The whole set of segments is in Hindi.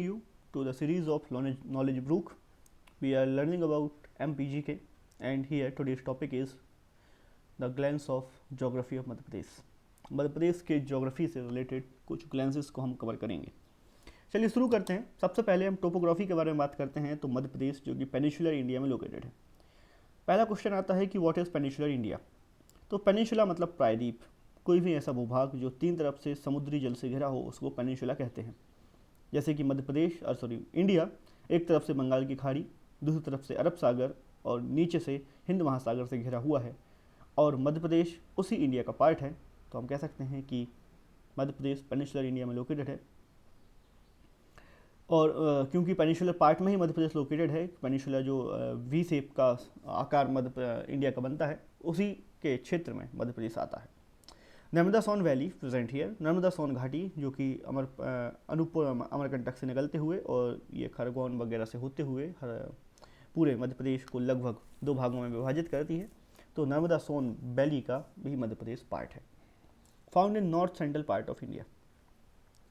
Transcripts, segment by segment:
you to the series of knowledge book. We are learning about MPGK, and here today's topic is the glance of geography of Madhya Pradesh. Madhya Pradesh के ज्योग्राफी से रिलेटेड कुछ ग्लांसेस को हम कवर करेंगे. चलिए शुरू करते हैं. सबसे पहले हम टोपोग्राफी के बारे में बात करते हैं. तो मध्य प्रदेश जो कि पेनिनसुलर इंडिया में लोकेटेड है. पहला क्वेश्चन आता है कि व्हाट इज़ पेनिनसुलर इंडिया. तो पेनिनसुला मतलब प्रायद्वीप. कोई भी ऐसा भूभाग जो तीन तरफ से समुद्री जल से घिरा हो उसको पेनिनसुला कहते हैं. जैसे कि मध्य प्रदेश इंडिया एक तरफ से बंगाल की खाड़ी, दूसरी तरफ से अरब सागर और नीचे से हिंद महासागर से घिरा हुआ है, और मध्य प्रदेश उसी इंडिया का पार्ट है. तो हम कह सकते हैं कि मध्य प्रदेश पेनिनसुलर इंडिया में लोकेटेड है. और क्योंकि पेनिनसुलर पार्ट में ही मध्य प्रदेश लोकेटेड है, पेनिनसुला जो वी शेप का आकार इंडिया का बनता है, उसी के क्षेत्र में मध्य प्रदेश आता है. Narmada Son valley present here. Narmada Son घाटी जो कि अमरकंटक से निकलते हुए और ये खरगोन वगैरह से होते हुए पूरे मध्य प्रदेश को लगभग दो भागों में विभाजित करती है. तो नर्मदा सोन वैली का भी मध्य प्रदेश पार्ट है. Found in north central part of India.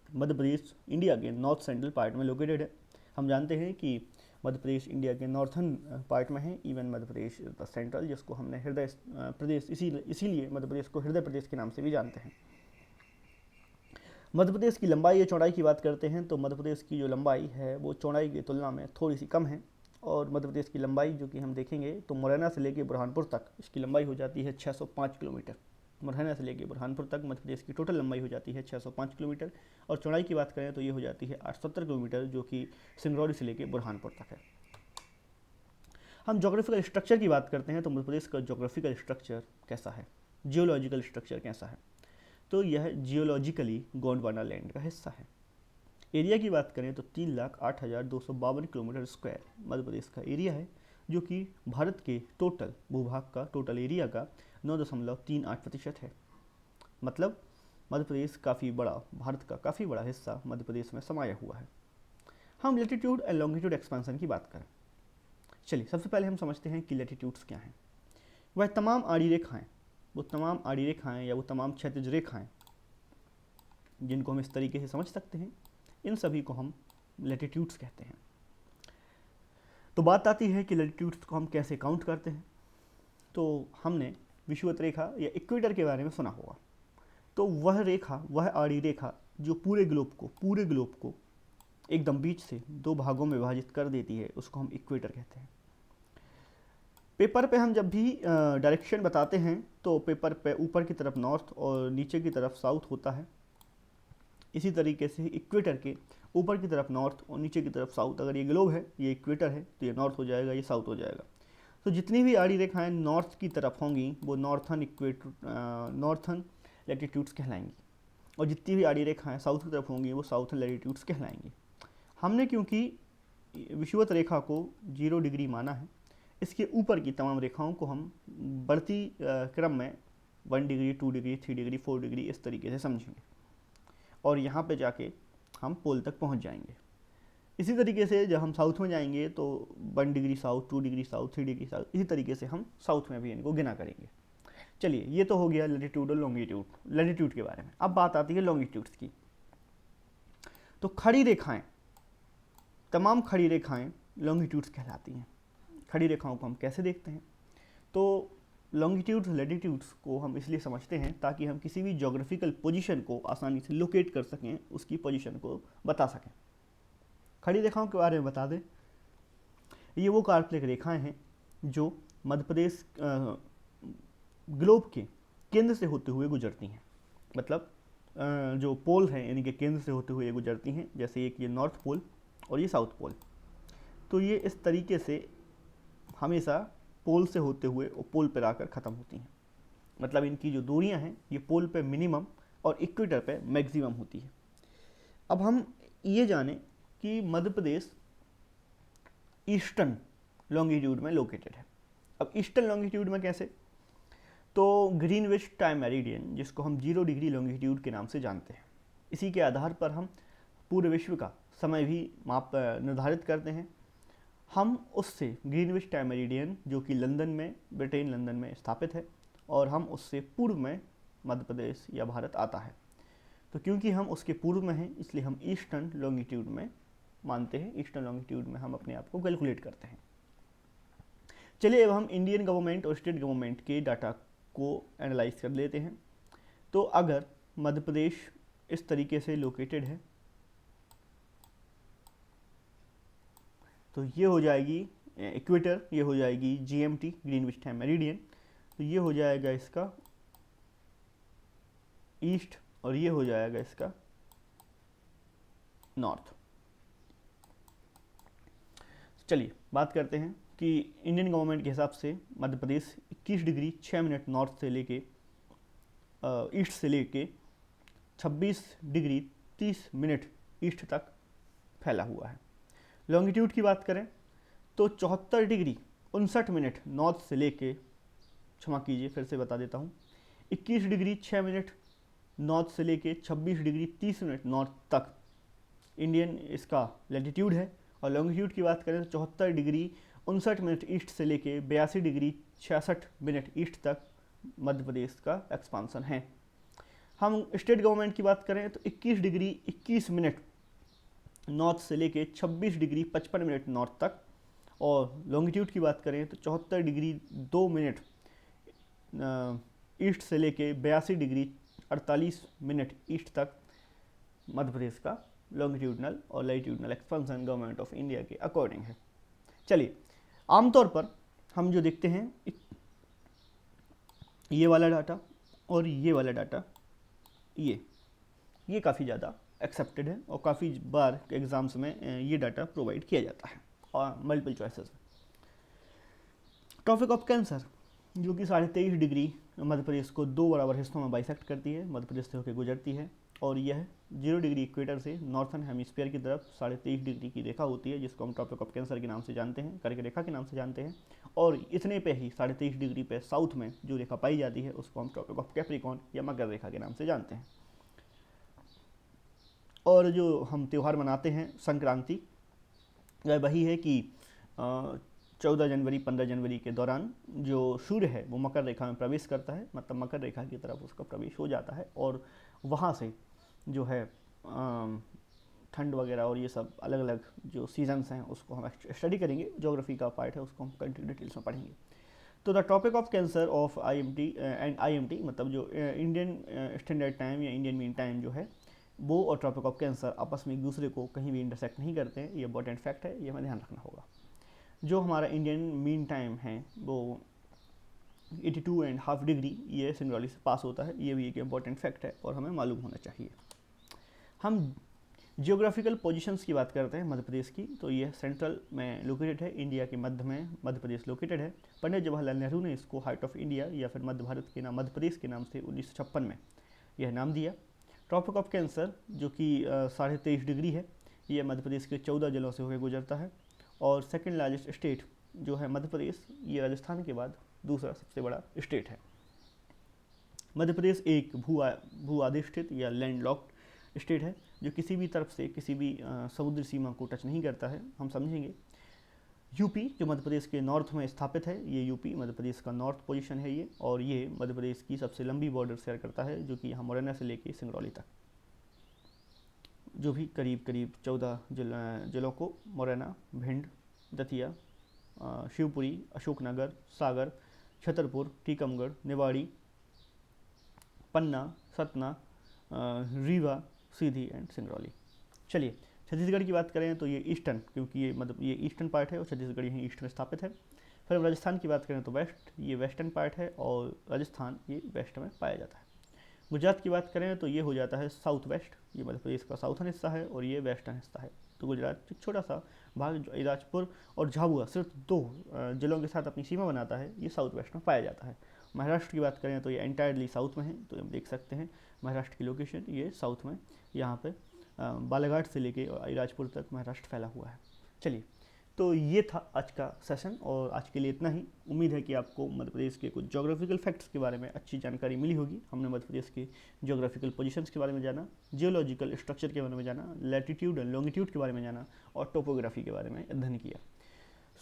Madhya Pradesh India के नॉर्थ सेंट्रल पार्ट में लोकेटेड है. हम जानते हैं कि मध्य प्रदेश इंडिया के नॉर्थन पार्ट में है. Even Madhya Pradesh the central, जिसको हमने हृदय प्रदेश इसीलिए मध्य प्रदेश को हृदय प्रदेश के नाम से भी जानते हैं. मध्य प्रदेश की लंबाई या चौड़ाई की बात करते हैं तो मध्य प्रदेश की जो लंबाई है वो चौड़ाई की तुलना में थोड़ी सी कम है. और मध्य प्रदेश की लंबाई जो कि हम देखेंगे तो मुरैना से लेकर बुरहानपुर तक इसकी लंबाई हो जाती है 605 किलोमीटर. मुरैना से लेकर बुरहानपुर तक मध्य प्रदेश की टोटल लंबाई हो जाती है 605 किलोमीटर. और चौड़ाई की बात करें तो ये हो जाती है 870 किलोमीटर, जो कि सिंगरौली से लेकर बुरहानपुर तक है. हम जोग्राफिकल स्ट्रक्चर की बात करते हैं तो मध्य प्रदेश का जोग्राफिकल स्ट्रक्चर कैसा है, जियोलॉजिकल स्ट्रक्चर कैसा है. तो यह जियोलॉजिकली गोंडवाना लैंड का हिस्सा है. एरिया की बात करें तो 3,08,252 किलोमीटर स्क्वायर मध्य प्रदेश का एरिया है, जो कि भारत के टोटल भूभाग का टोटल एरिया का 9.38% है. मतलब मध्य प्रदेश काफ़ी बड़ा, भारत का काफ़ी बड़ा हिस्सा मध्य प्रदेश में समाया हुआ है. हम लैटिट्यूड एंड लॉन्गिट्यूड एक्सपेंशन की बात करें. चलिए सबसे पहले हम समझते हैं कि लैटिट्यूड्स क्या हैं. वह तमाम आड़ी रेखाएं या वो तमाम क्षैतिज रेखाएं जिनको हम इस तरीके से समझ सकते हैं, इन सभी को हम लैटिट्यूड्स कहते हैं. तो बात आती है कि लैटिट्यूड्स को हम कैसे काउंट करते हैं. तो हमने विषुवत रेखा या इक्वेटर के बारे में सुना होगा. तो वह आड़ी रेखा जो पूरे ग्लोब को एकदम बीच से दो भागों में विभाजित कर देती है, उसको हम इक्वेटर कहते हैं. पेपर पे हम जब भी डायरेक्शन बताते हैं तो पेपर पे ऊपर की तरफ नॉर्थ और नीचे की तरफ साउथ होता है. इसी तरीके से इक्वेटर के ऊपर की तरफ नॉर्थ और नीचे की तरफ साउथ. अगर ये ग्लोब है, ये इक्वेटर है, तो ये नॉर्थ हो जाएगा, ये साउथ हो जाएगा. तो जितनी भी आड़ी रेखाएं नॉर्थ की तरफ होंगी वो नॉर्थन लैटिट्यूड्स कहलाएंगी, और जितनी भी आड़ी रेखाएं साउथ की तरफ होंगी वो साउथन लैटिट्यूड्स कहलाएंगी. हमने क्योंकि विषुवत रेखा को 0 डिग्री माना है, इसके ऊपर की तमाम रेखाओं को हम बढ़ती क्रम में 1 डिग्री, 2 डिग्री, 3 डिग्री, 4 डिग्री इस तरीके से समझेंगे, और यहाँ पे जाके हम पोल तक पहुँच जाएंगे. इसी तरीके से जब हम साउथ में जाएंगे तो 1 degree south, 2 degree south, 3 degree south, इसी तरीके से हम साउथ में भी इनको गिना करेंगे. चलिए, ये तो हो गया लैटिट्यूड और लॉन्गिट्यूड, लैटिट्यूड के बारे में. अब बात आती है लॉन्गिट्यूड्स की. तो तमाम खड़ी रेखाएं लॉन्गिट्यूड्स कहलाती हैं. खड़ी रेखाओं को हम कैसे देखते हैं. तो लॉन्गिट्यूड्स लैटिट्यूड्स को हम इसलिए समझते हैं ताकि हम किसी भी ज्योग्राफिकल पोजीशन को आसानी से लोकेट कर सकें, उसकी पोजीशन को बता सकें. खड़ी रेखाओं के बारे में बता दें, ये वो काल्पनिक रेखाएं हैं जो मध्य प्रदेश ग्लोब के केंद्र से होते हुए गुजरती हैं. मतलब जो पोल हैं यानी कि केंद्र से होते हुए गुजरती हैं. जैसे एक ये नॉर्थ पोल और ये साउथ पोल. तो ये इस तरीके से हमेशा पोल से होते हुए और पोल पर आकर ख़त्म होती हैं. मतलब इनकी जो दूरियां हैं ये पोल पे मिनिमम और इक्वेटर पे मैक्सिमम होती है. अब हम ये जानें कि मध्य प्रदेश ईस्टर्न लॉन्गिट्यूड में लोकेटेड है. अब ईस्टर्न लॉन्गिट्यूड में कैसे. तो ग्रीनविच टाइम मेरिडियन, जिसको हम 0 डिग्री लॉन्गिट्यूड के नाम से जानते हैं, इसी के आधार पर हम पूरे विश्व का समय भी निर्धारित करते हैं. हम उससे ग्रीनविच टाइम मेरिडियन जो कि ब्रिटेन लंदन में स्थापित है, और हम उससे पूर्व में मध्य प्रदेश या भारत आता है. तो क्योंकि हम उसके पूर्व में हैं, इसलिए हम ईस्टर्न लॉन्गिट्यूड में मानते हैं, ईस्टर्न लॉन्गिट्यूड में हम अपने आप को कैलकुलेट करते हैं। चलिए अब हम इंडियन गवर्नमेंट और स्टेट गवर्नमेंट के डाटा को एनालाइज कर लेते हैं। तो अगर मध्य प्रदेश इस तरीके से लोकेटेड है, तो ये हो जाएगी इक्वेटर, ये हो जाएगी जीएमटी ग्रीनविच टाइम मेरिडियन, तो ये हो जाएगा इसका ईस्ट और ये हो जाएगा इसका नॉर्थ। चलिए बात करते हैं कि इंडियन गवर्नमेंट के हिसाब से Madhya Pradesh 21 degree 6 minute north से लेके ईस्ट से लेके 26 डिग्री 30 मिनट ईस्ट तक फैला हुआ है। लॉन्गिट्यूड की बात करें तो 74 डिग्री 59 मिनट नॉर्थ से लेके, क्षमा कीजिए फिर से बता देता हूँ, 21 डिग्री 6 मिनट नॉर्थ से लेके 26 डिग्री 30 मिनट नॉर्थ तक इंडियन इसका लैटिट्यूड है। और लॉन्गिट्यूड की बात करें तो 74 डिग्री 59 मिनट ईस्ट से लेके 82 डिग्री 66 मिनट ईस्ट तक मध्य प्रदेश का एक्सपांसन है। हम स्टेट गवर्नमेंट की बात करें तो 21 डिग्री 21 मिनट नॉर्थ से लेके 26 डिग्री 55 मिनट नॉर्थ तक, और लॉन्गिट्यूड की बात करें तो 74 डिग्री 2 मिनट ईस्ट से लेके 82 डिग्री 48 मिनट ईस्ट तक मध्य प्रदेश का लॉन्गिट्यूडनल और latitudinal expansion government of India के अकॉर्डिंग है। चलिए आमतौर पर हम जो देखते हैं ये वाला डाटा और ये वाला डाटा, ये काफ़ी ज़्यादा एक्सेप्टेड है और काफ़ी बार एग्जाम्स में ये डाटा प्रोवाइड किया जाता है और मल्टीपल चॉइसेस में। ट्रॉपिक ऑफ कैंसर जो कि 23.5 डिग्री मध्य प्रदेश को 2 बराबर हिस्सों में बाइसेक्ट करती है, मध्य प्रदेश से होकर गुजरती है, और यह 0 डिग्री इक्वेटर से नॉर्थन हेमिस्फीयर की तरफ 23.5 डिग्री की रेखा होती है, जिसको हम ट्रॉपिक ऑफ कैंसर के नाम से जानते हैं, कर्क रेखा के नाम से जानते हैं। और इतने पे ही 23.5 डिग्री पे साउथ में जो रेखा पाई जाती है उसको हम ट्रॉपिक ऑफ कैप्रिकॉर्न या मकर रेखा के नाम से जानते हैं। और जो हम त्यौहार मनाते हैं संक्रांति, वह वही है कि 14 जनवरी 15 जनवरी के दौरान जो सूर्य है वो मकर रेखा में प्रवेश करता है, मतलब मकर रेखा की तरफ उसका प्रवेश हो जाता है, और वहाँ से जो है ठंड वगैरह और ये सब अलग अलग जो सीजन्स हैं उसको हम स्टडी करेंगे, ज्योग्राफी का पार्ट है उसको हम कंटिन्यू डिटेल्स में पढ़ेंगे। तो the topic of cancer of IMT and IMT मतलब जो इंडियन स्टैंडर्ड टाइम या इंडियन मीन टाइम जो है वो और ट्रॉपिक ऑफ कैंसर आपस में एक दूसरे को कहीं भी इंटरसेक्ट नहीं करते हैं, ये इंपॉर्टेंट फैक्ट है, ये हमें ध्यान रखना होगा। जो हमारा इंडियन मीन टाइम है वो 82.5 डिग्री ये सिंगरौली से पास होता है, ये भी एक इम्पॉर्टेंट फैक्ट है और हमें मालूम होना चाहिए। हम जियोग्राफिकल पोजीशंस की बात करते हैं मध्य प्रदेश की, तो ये सेंट्रल में लोकेटेड है, इंडिया के मध्य में मध्य प्रदेश लोकेटेड है। पंडित जवाहरलाल नेहरू ने इसको हार्ट ऑफ इंडिया या फिर मध्य भारत के नाम मध्य प्रदेश के नाम से 1956 में यह नाम दिया। ट्रॉपिक ऑफ कैंसर जो कि 23.5 डिग्री है, ये मध्य प्रदेश के 14 जिलों से होकर गुजरता है, और सेकेंड लार्जेस्ट स्टेट जो है मध्य प्रदेश, ये राजस्थान के बाद दूसरा सबसे बड़ा स्टेट है। मध्य प्रदेश एक भू अधिष्ठित या लैंडलॉक्ड स्टेट है जो किसी भी तरफ से किसी भी समुद्री सीमा को टच नहीं करता है, हम समझेंगे। यूपी जो मध्य प्रदेश के नॉर्थ में स्थापित है, ये यूपी मध्य प्रदेश का नॉर्थ पोजीशन है ये, और ये मध्य प्रदेश की सबसे लंबी बॉर्डर शेयर करता है जो कि यहाँ मुरैना से लेके सिंगरौली तक, जो भी करीब करीब 14 जिलों को मुरैना, भिंड, दतिया, शिवपुरी, अशोकनगर, सागर, छतरपुर, टीकमगढ़, निवाड़ी, पन्ना, सतना, रीवा, सीधी एंड सिंगरौली। चलिए छत्तीसगढ़ की बात करें तो ये ईस्टर्न, क्योंकि ये मतलब ये ईस्टर्न पार्ट है और छत्तीसगढ़ यहीं ईस्ट में स्थापित है। फिर राजस्थान की बात करें तो वेस्ट, ये वेस्टर्न पार्ट है और राजस्थान ये वेस्ट में पाया जाता है। गुजरात की बात करें तो ये हो जाता है साउथ वेस्ट, ये मध्य प्रदेश का साउथर्न हिस्सा है और ये वेस्टर्न हिस्सा है। तो गुजरात एक छोटा सा भाग अलीराजपुर और झाबुआ सिर्फ 2 जिलों के साथ अपनी सीमा बनाता है, ये साउथ वेस्ट में पाया जाता है। महाराष्ट्र की बात करें तो ये एंटायरली साउथ में है, तो हम देख सकते हैं महाराष्ट्र की लोकेशन ये साउथ में, यहाँ पे बालाघाट से लेके अलीराजपुर तक महाराष्ट्र फैला हुआ है। चलिए तो ये था आज का सेशन और आज के लिए इतना ही। उम्मीद है कि आपको मध्य प्रदेश के कुछ ज्योग्राफिकल फैक्ट्स के बारे में अच्छी जानकारी मिली होगी। हमने मध्य प्रदेश के ज्योग्राफिकल पोजीशंस के बारे में जाना, जियोलॉजिकल स्ट्रक्चर के बारे में जाना, लैटिट्यूड एंड लॉन्गिट्यूड के बारे में जाना और टोपोग्राफी के बारे में अध्ययन किया।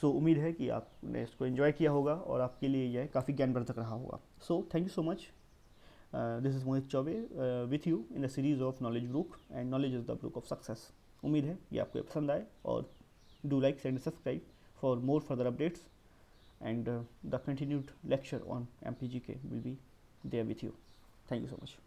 सो उम्मीद है कि आपने इसको एंजॉय किया होगा और आपके लिए यह काफ़ी ज्ञानवर्धक रहा होगा। So thank you so much. This is Mohit Chaube with you in the series of Knowledge Brook, and knowledge is the brook of success. उम्मीद है ये आपको पसंद आए, और do like and subscribe for more further updates, and the continued lecture on MPGK will be there with you. Thank you so much.